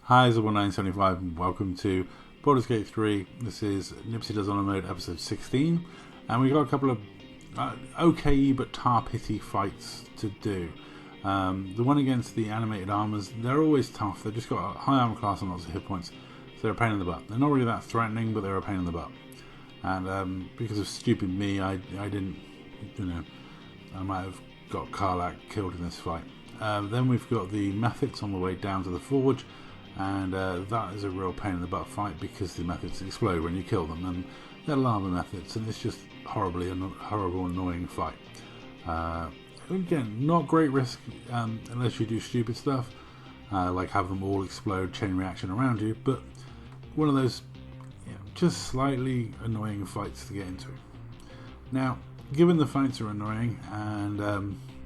Hi, it's 1975 and welcome to Baldur's Gate 3. This is Nipsy Does On Mode episode 16, and we got a couple of okay but tar-pity fights to do. The one against the animated armors, they're always tough. They've just got a high armor class and lots of hit points, so they're a pain in the butt. They're not really that threatening, but they're a pain in the butt. And because of stupid me, I didn't, I might have got Karlach killed in this fight. Then we've got the methods on the way down to the forge. And that is a real pain in the butt fight because the methods explode when you kill them, and they're lava methods, and it's just horrible, annoying fight. Again, not great risk unless you do stupid stuff, like have them all explode, chain reaction around you, but one of those just slightly annoying fights to get into. Now, given the fights are annoying and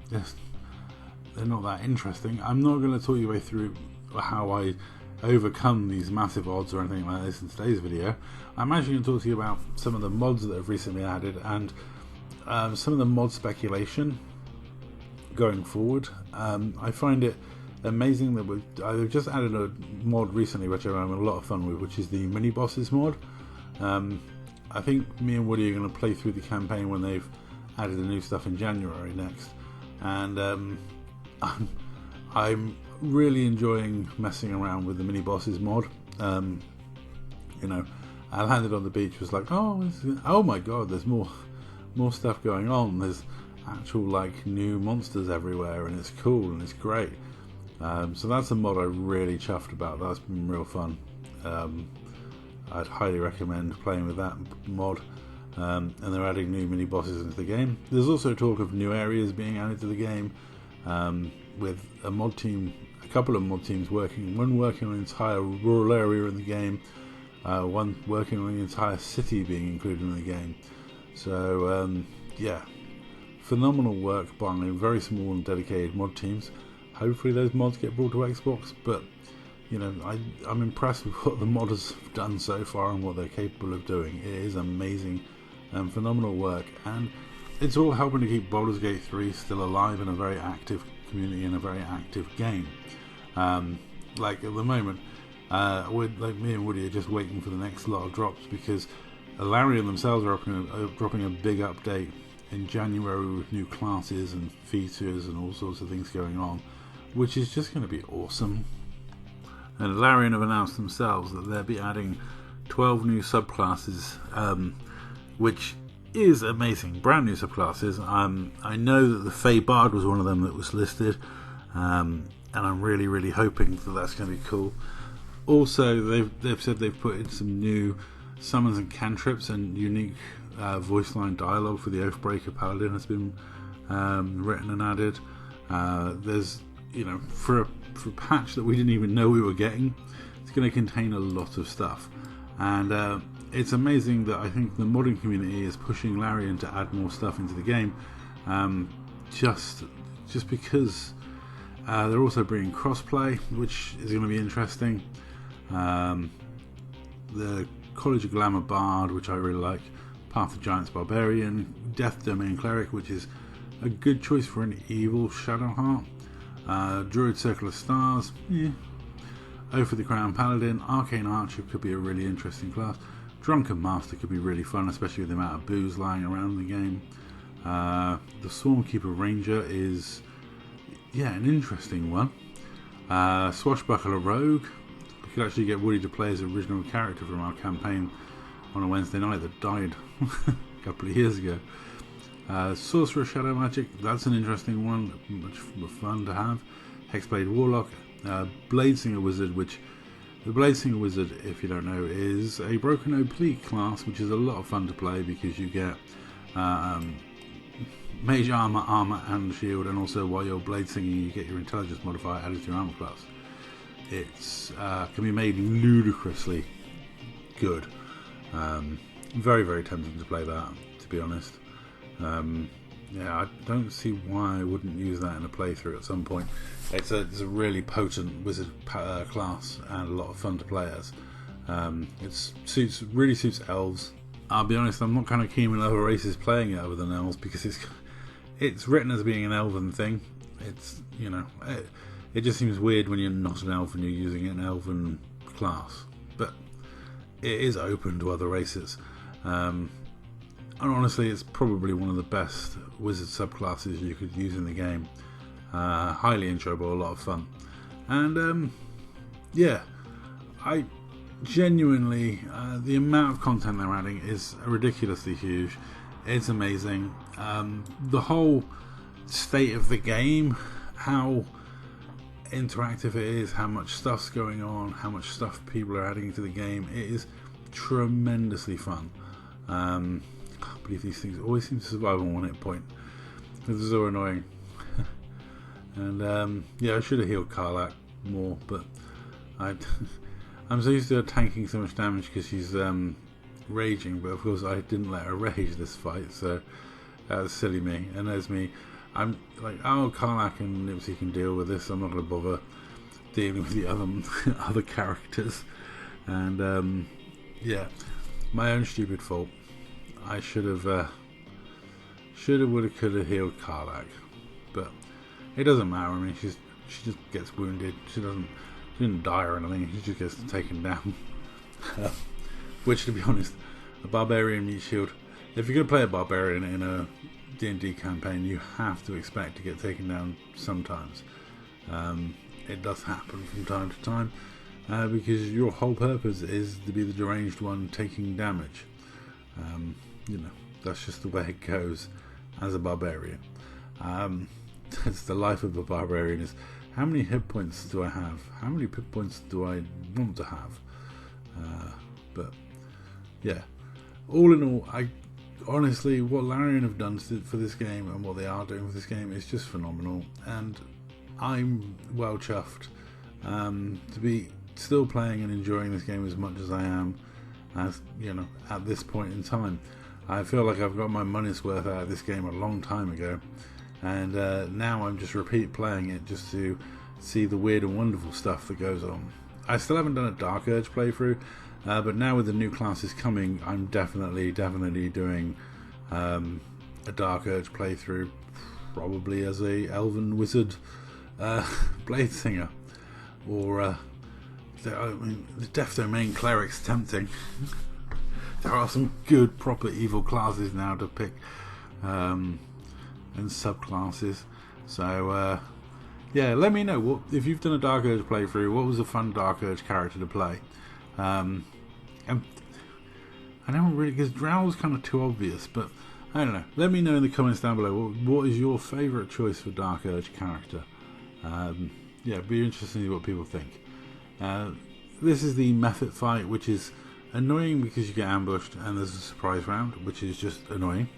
they're not that interesting, I'm not going to talk you way through how I overcome these massive odds or anything like this in today's video. I'm actually going to talk to you about some of the mods that have recently added and some of the mod speculation going forward. I find it amazing that I've just added a mod recently which I'm having a lot of fun with, which is the mini bosses mod. I think me and Woody are going to play through the campaign when they've added the new stuff in January next, and I'm really enjoying messing around with the mini bosses mod. I landed on the beach, was like, oh my god, there's more stuff going on. There's actual new monsters everywhere, and it's cool and it's great. So that's a mod I really chuffed about. That's been real fun. I'd highly recommend playing with that mod. And they're adding new mini bosses into the game. There's also talk of new areas being added to the game, with a couple of mod teams working on an entire rural area in the game, one working on the entire city being included in the game. So phenomenal work by very small and dedicated mod teams. Hopefully those mods get brought to Xbox, but I'm impressed with what the modders have done so far and what they're capable of doing. It is amazing and phenomenal work, and it's all helping to keep Baldur's Gate 3 still alive in a very active community and a very active game. At the moment, me and Woody are just waiting for the next lot of drops, because Larian themselves are dropping a big update in January with new classes and features and all sorts of things going on, which is just going to be awesome. And Larian have announced themselves that they'll be adding 12 new subclasses, which is amazing. Brand new subclasses. I know that the Fey Bard was one of them that was listed, and I'm really hoping that that's going to be cool. Also, they've said they've put in some new summons and cantrips, and unique voice line dialogue for the Oathbreaker Paladin has been written and added. There's for a patch that we didn't even know we were getting, it's going to contain a lot of stuff, and it's amazing that I think the modding community is pushing Larian to add more stuff into the game, just because they're also bringing crossplay, which is going to be interesting. The College of Glamour Bard, which I really like, Path of Giants Barbarian, Death Domain Cleric, which is a good choice for an evil Shadowheart, Druid Circle of Stars, Oath of the Crown Paladin, Arcane Archer could be a really interesting class, Drunken Master could be really fun, especially with the amount of booze lying around the game. The Swarmkeeper Ranger is an interesting one. Swashbuckler Rogue, we could actually get Woody to play his original character from our campaign on a Wednesday night that died a couple of years ago. Sorcerer Shadow Magic, that's an interesting one, much fun to have. Hexblade Warlock, Bladesinger Wizard, which the Bladesinger Wizard, if you don't know, is a Broken Oblique class, which is a lot of fun to play because you get Mage Armor, and Shield, and also while you're Bladesinging you get your Intelligence modifier added to your armor class. It's can be made ludicrously good. Very tempting to play that, to be honest. I don't see why I wouldn't use that in a playthrough at some point. It's a really potent wizard class and a lot of fun to play as. It really suits elves. I'll be honest, I'm not kind of keen with other races playing it other than elves, because it's written as being an elven thing. It's It just seems weird when you're not an elf and you're using an elven class. But it is open to other races. And honestly, it's probably one of the best wizard subclasses you could use in the game. Highly enjoyable, a lot of fun. And yeah, I genuinely, the amount of content they're adding is ridiculously huge. It's amazing. The whole state of the game, how interactive it is, how much stuff's going on, how much stuff people are adding to the game, it is tremendously fun. I can't believe these things always seem to survive on 1 hit point. This is so annoying. And yeah, I should have healed Karlach more, but I'm so used to her tanking so much damage because she's raging, but of course I didn't let her rage this fight, so that was silly me. And there's me, I'm like, oh, Karlach and Nipsy can deal with this, I'm not going to bother dealing with the other characters. And yeah, my own stupid fault. I should have, would have, could have healed Karlach, but it doesn't matter. I mean, she just gets wounded. She didn't die or anything. She just gets taken down. Which, to be honest, a barbarian meat shield. If you're going to play a barbarian in a D&D campaign, you have to expect to get taken down sometimes. It does happen from time to time, because your whole purpose is to be the deranged one taking damage. You know, that's just the way it goes as a barbarian. That's the life of a barbarian, is how many hit points do I have? How many hit points do I want to have? But yeah, all in all, I honestly, what Larian have done for this game and what they are doing with this game is just phenomenal, and I'm well chuffed to be still playing and enjoying this game as much as I am, as you know, at this point in time. I feel like I've got my money's worth out of this game a long time ago, and now I'm just repeat playing it just to see the weird and wonderful stuff that goes on. I still haven't done a Dark Urge playthrough, but now with the new classes coming, I'm definitely doing a Dark Urge playthrough, probably as a Elven Wizard Blade Singer, or the Death Domain Cleric's tempting. There are some good proper evil classes now to pick, and subclasses. So yeah, let me know what, if you've done a Dark Urge playthrough, what was a fun Dark Urge character to play. And I don't really, because Drow's kind of too obvious, but I don't know. Let me know in the comments down below what is your favourite choice for Dark Urge character. Yeah, it'd be interesting to see what people think. This is the method fight, which is annoying because you get ambushed and there's a surprise round, which is just annoying.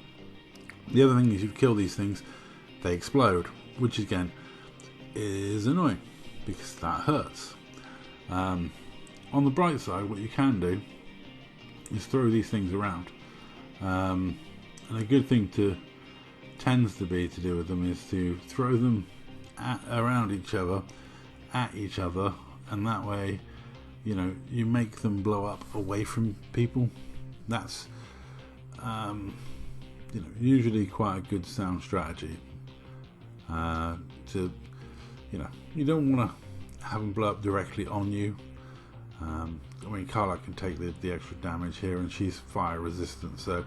The other thing is, you kill these things, they explode, which again is annoying because that hurts. On the bright side, what you can do is throw these things around, and a good thing tends to be to do with them is to throw them around each other, at each other, and that way, you know, you make them blow up away from people. That's you know, usually quite a good sound strategy. To, you know, you don't want to have them blow up directly on you. I mean, Karlach can take the extra damage here, and she's fire resistant, so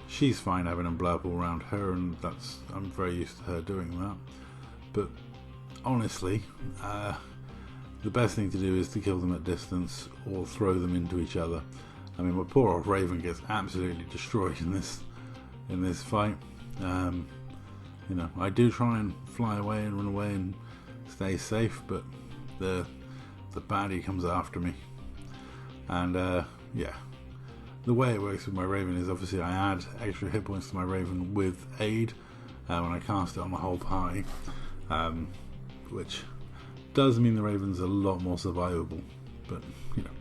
she's fine having them blow up all around her, and I'm very used to her doing that. But honestly, the best thing to do is to kill them at distance or throw them into each other. I mean, my poor old Raven gets absolutely destroyed in this fight. You know, I do try and fly away and run away and stay safe, but the baddie comes after me. And yeah, the way it works with my Raven is, obviously I add extra hit points to my Raven with aid when I cast it on the whole party, which does mean the Raven's a lot more survivable, but you know,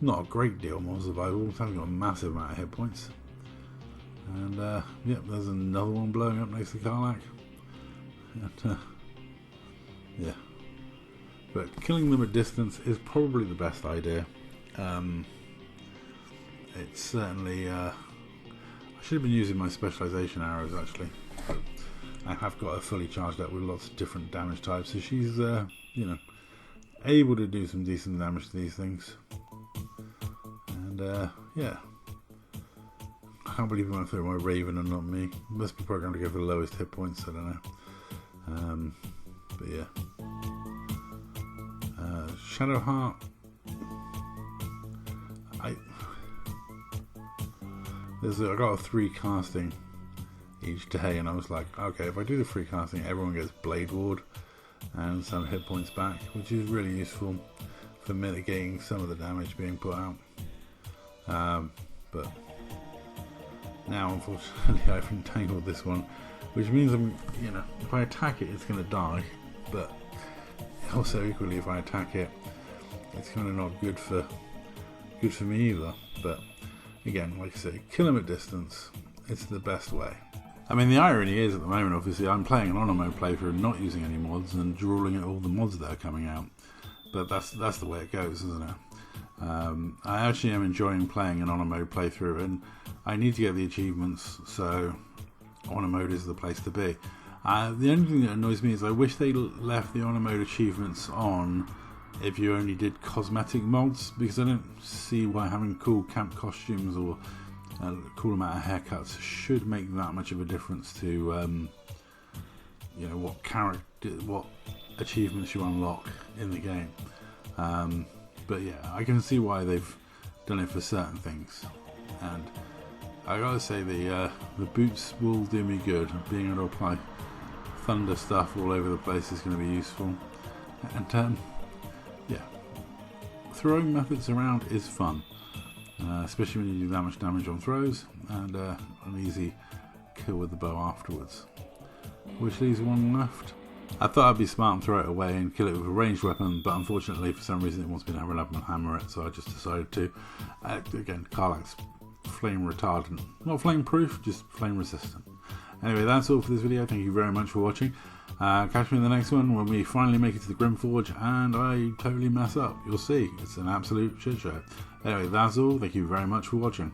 not a great deal more survivable. It's only got a massive amount of hit points. And yeah, there's another one blowing up next to Karlach. And, yeah, but killing them at distance is probably the best idea. It's certainly I should have been using my specialization arrows actually, but I have got her fully charged up with lots of different damage types, so she's you know, able to do some decent damage to these things. And yeah, I can't believe I went through my Raven and not me. Must be programmed to go for the lowest hit points, I don't know. But yeah, Shadowheart. I got a 3 casting each day, and I was like, okay, if I do the 3 casting, everyone gets Blade Ward and some hit points back, which is really useful for mitigating some of the damage being put out. But now, unfortunately, I've entangled this one, which means if I attack it, it's going to die. But also equally, if I attack it, it's kind of not good for me either. But again, like I say, kill him at distance. It's the best way. I mean, the irony is, at the moment, obviously, I'm playing an on mode playthrough, not using any mods, and drooling at all the mods that are coming out. But that's the way it goes, isn't it? I actually am enjoying playing an on mode playthrough, and I need to get the achievements, so on mode is the place to be. The only thing that annoys me is I wish they left the on mode achievements on if you only did cosmetic mods, because I don't see why having cool camp costumes or a cool amount of haircuts should make that much of a difference to what achievements you unlock in the game. But yeah, I can see why they've done it for certain things, and I gotta say the boots will do me good. Being able to apply thunder stuff all over the place is going to be useful, and yeah, throwing methods around is fun. Especially when you do that much damage on throws, and an easy kill with the bow afterwards. Which leaves one left. I thought I'd be smart and throw it away and kill it with a ranged weapon, but unfortunately for some reason it wants me to have a hammer it, so I just decided to. Again, Karlach's flame retardant. Not flame proof, just flame resistant. Anyway, that's all for this video. Thank you very much for watching. Catch me in the next one when we finally make it to the Grimforge and I totally mess up. You'll see. It's an absolute shit show. Anyway, that's all. Thank you very much for watching.